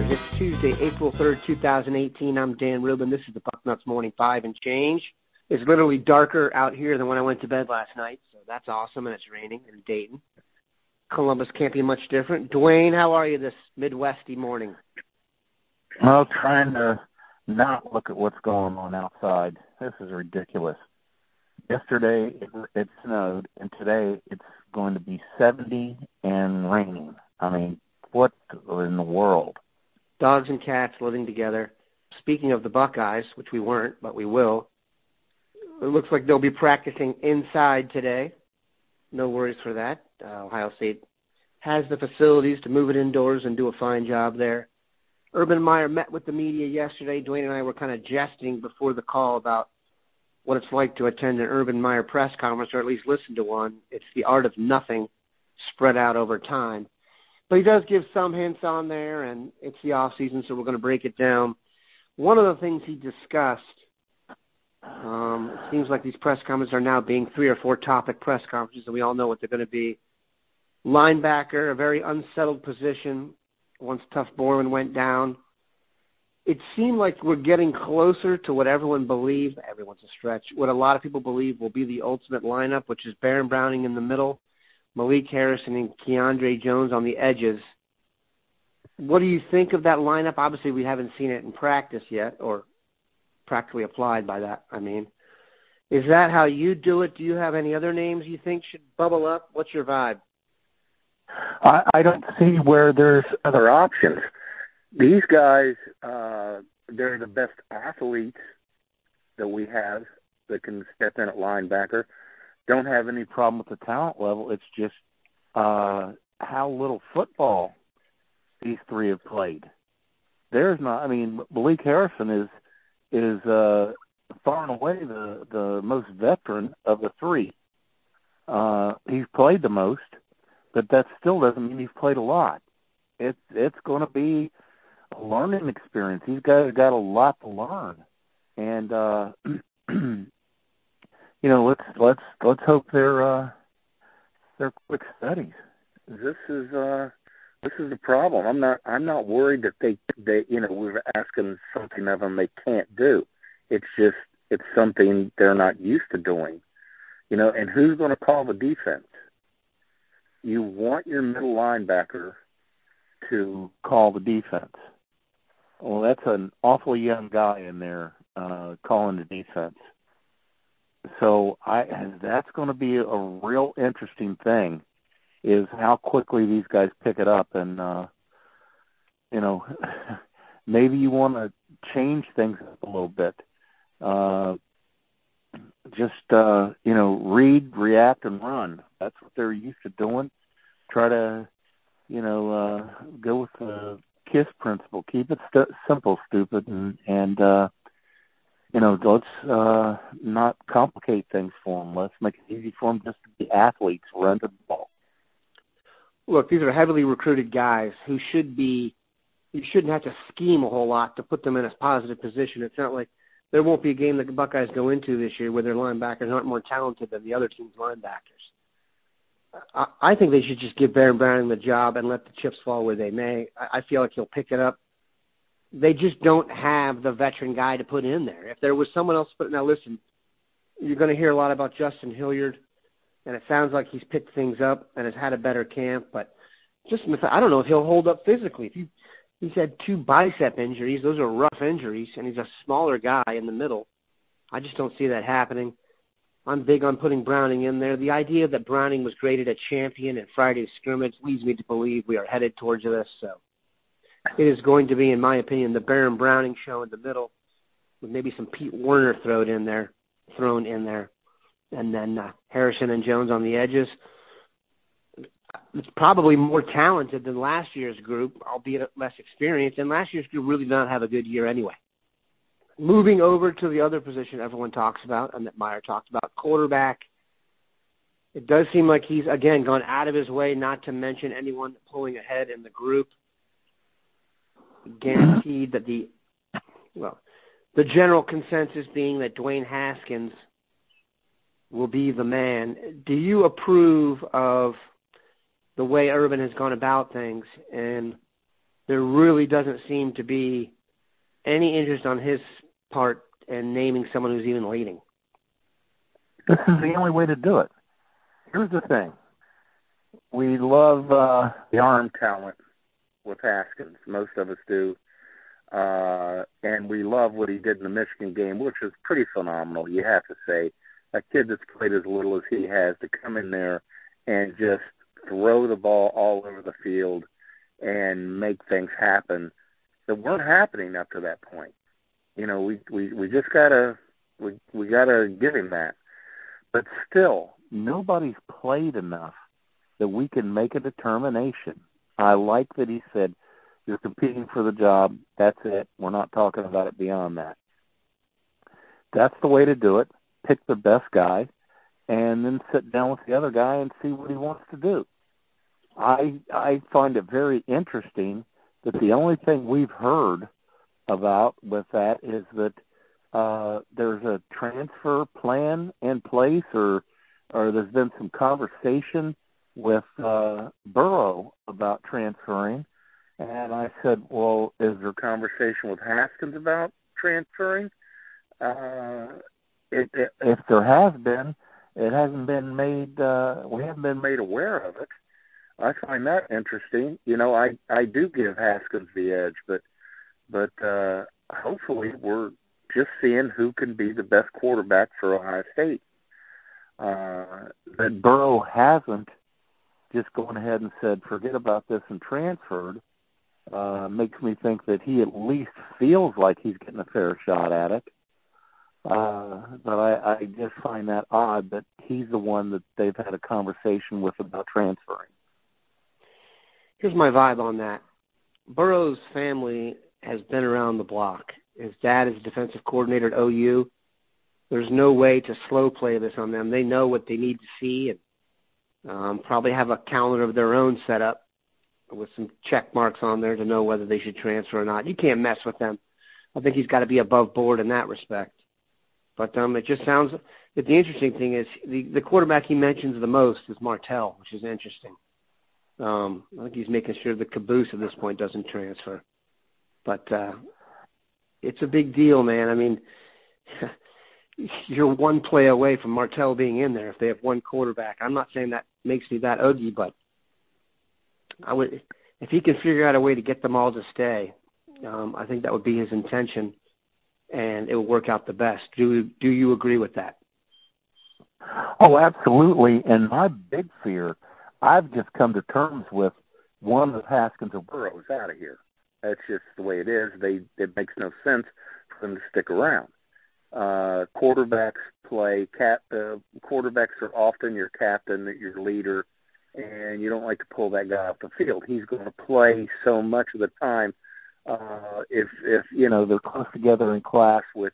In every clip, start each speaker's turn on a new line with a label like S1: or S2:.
S1: Linebackers. It's Tuesday, April 3rd, 2018. I'm Dan Rubin. This is the Bucknuts Morning 5 and change. It's literally darker out here than when I went to bed last night, so that's awesome, and it's raining in Dayton. Columbus can't be much different. Duane, how are you this Midwesty morning?
S2: Well, trying to not look at what's going on outside. This is ridiculous. Yesterday it snowed, and today it's going to be 70 and raining. I mean, what in the world?
S1: Dogs and cats living together. Speaking of the Buckeyes, which we weren't, but we will, it looks like they'll be practicing inside today. No worries for that. Ohio State has the facilities to move it indoors and do a fine job there. Urban Meyer met with the media yesterday. Duane and I were kind of jesting before the call about what it's like to attend an Urban Meyer press conference, or at least listen to one. It's the art of nothing spread out over time. But he does give some hints on there, and it's the off season, so we're going to break it down. One of the things he discussed, it seems like these press conferences are now being 3 or 4 topic press conferences, and we all know what they're going to be. Linebacker, a very unsettled position once Tough Borman went down. It seemed like we're getting closer to what everyone believed, everyone's a stretch, what a lot of people believe will be the ultimate lineup, which is Baron Browning in the middle, Malik Harrison and Keandre Jones on the edges. What do you think of that lineup? Obviously, we haven't seen it in practice yet, or practically applied by that, I mean. Is that how you do it? Do you have any other names you think should bubble up? What's your vibe?
S2: I don't see where there's other options. These guys, they're the best athletes that we have that can step in at linebacker. Don't have any problem with the talent level. It's just how little football these three have played. There's not. I mean, Malik Harrison is far and away the most veteran of the three. He's played the most, but that still doesn't mean he's played a lot. It's going to be a learning experience. These guys got a lot to learn, and let's hope they're quick studies. This is the problem. I'm not worried that they we're asking something of them they can't do. It's something they're not used to doing. And who's going to call the defense? You want your middle linebacker to call the defense. Well, that's an awfully young guy in there calling the defense. So that's going to be a real interesting thing, is how quickly these guys pick it up. And, maybe you want to change things up a little bit. Read, react, and run. That's what they're used to doing. Try to, go with the KISS principle. Keep it simple, stupid, and let's not complicate things for them. Let's make it easy for them just to be athletes, run the ball.
S1: Look, these are heavily recruited guys who you shouldn't have to scheme a whole lot to put them in a positive position. It's not like there won't be a game that the Buckeyes go into this year where their linebackers aren't more talented than the other team's linebackers. I think they should just give Baron Browning the job and let the chips fall where they may. I feel like he'll pick it up. They just don't have the veteran guy to put in there. If there was someone else to put it, now listen, you're going to hear a lot about Justin Hilliard, and it sounds like he's picked things up and has had a better camp, but I don't know if he'll hold up physically. He's had 2 bicep injuries. Those are rough injuries, and he's a smaller guy in the middle. I just don't see that happening. I'm big on putting Browning in there. The idea that Browning was graded a champion in Friday's scrimmage leads me to believe we are headed towards this. So it is going to be, in my opinion, the Baron Browning show in the middle, with maybe some Pete Werner thrown in there, and then Harrison and Jones on the edges. It's probably more talented than last year's group, albeit less experienced, and last year's group really did not have a good year anyway. Moving over to the other position everyone talks about and that Meyer talked about, quarterback. It does seem like he's, again, gone out of his way not to mention anyone pulling ahead in the group. Guaranteed that the general consensus being that Dwayne Haskins will be the man. Do you approve of the way Urban has gone about things and there really doesn't seem to be any interest on his part in naming someone who's even leading.
S2: This is the only way to do it. Here's the thing. We love the arm talent with Haskins. Most of us do. And we love what he did in the Michigan game, which was pretty phenomenal, you have to say. A kid that's played as little as he has to come in there and just throw the ball all over the field and make things happen that weren't happening up to that point. You know, we just gotta give him that. But still, nobody's played enough that we can make a determination. I like that he said, you're competing for the job, that's it. We're not talking about it beyond that. That's the way to do it. Pick the best guy, and then sit down with the other guy and see what he wants to do. I find it very interesting that the only thing we've heard about with that is that there's a transfer plan in place, or there's been some conversation with Burrow about transferring. And I said, well, is there conversation with Haskins about transferring? If there has been, it hasn't been made, we haven't been made aware of it. I find that interesting. You know, I do give Haskins the edge, but hopefully we're just seeing who can be the best quarterback for Ohio State. That Burrow hasn't just gone ahead and said, forget about this and transferred, makes me think that he at least feels like he's getting a fair shot at it. But I just find that odd that he's the one that they've had a conversation with about transferring.
S1: Here's my vibe on that. Burrow's family has been around the block. His dad is defensive coordinator at OU. There's no way to slow play this on them. They know what they need to see and probably have a calendar of their own set up with some check marks on there to know whether they should transfer or not. You can't mess with them. I think he's got to be above board in that respect. But it just sounds that the interesting thing is the quarterback he mentions the most is Martell, which is interesting. I think he's making sure the caboose at this point doesn't transfer. But it's a big deal, man. I mean, you're one play away from Martell being in there if they have one quarterback. I'm not saying that makes me that ugly, but I would, if he can figure out a way to get them all to stay, I think that would be his intention, and it will work out the best. Do you agree with that?
S2: Oh, absolutely. And my big fear, I've just come to terms with one of Haskins or Burrow is out of here. That's just the way it is. It makes no sense for them to stick around. Quarterbacks play. Quarterbacks are often your captain, your leader, and you don't like to pull that guy off the field. He's going to play so much of the time. If you know they're close together in class, which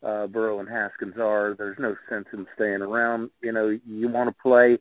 S2: Burrow and Haskins are, there's no sense in staying around. You know, you want to play.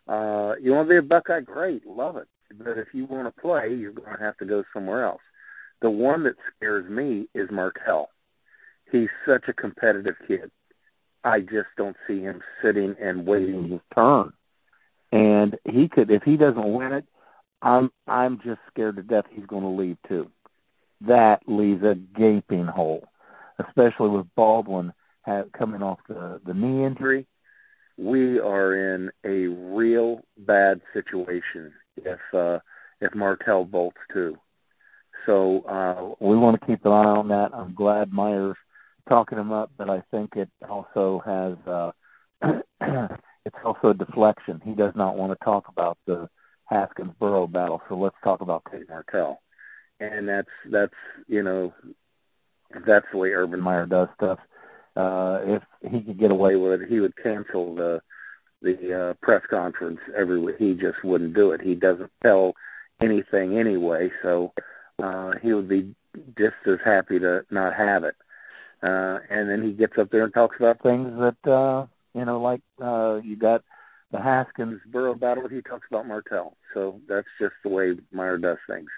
S2: You want to be a Buckeye, great, love it. But if you want to play, you're going to have to go somewhere else. The one that scares me is Martell. He's such a competitive kid. I just don't see him sitting and waiting his turn. And he could, if he doesn't win it, I'm just scared to death he's going to leave too. That leaves a gaping hole, especially with Baldwin coming off the knee injury. We are in a real bad situation if Martell bolts too. So we want to keep an eye on that. I'm glad Meyer's talking him up, but I think it also has it's also a deflection. He does not want to talk about the Haskins-Burrow battle, so let's talk about Tate Martell. And that's you know, that's the way Urban Meyer does stuff. If he could get away with it, he would cancel the press conference every week. He just wouldn't do it. He doesn't tell anything anyway, so he would be just as happy to not have it. And then he gets up there and talks about things that, you know, like you got the Haskins-Burrow battle. He talks about Martell. So that's just the way Meyer does things.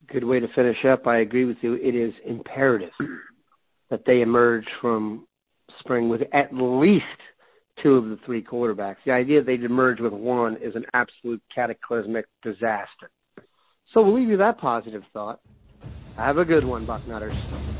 S1: Good way to finish up. I agree with you. It is imperative that they emerge from spring with at least two of the three quarterbacks. The idea they'd emerge with one is an absolute cataclysmic disaster. So we'll leave you that positive thought. Have a good one, Bucknutters.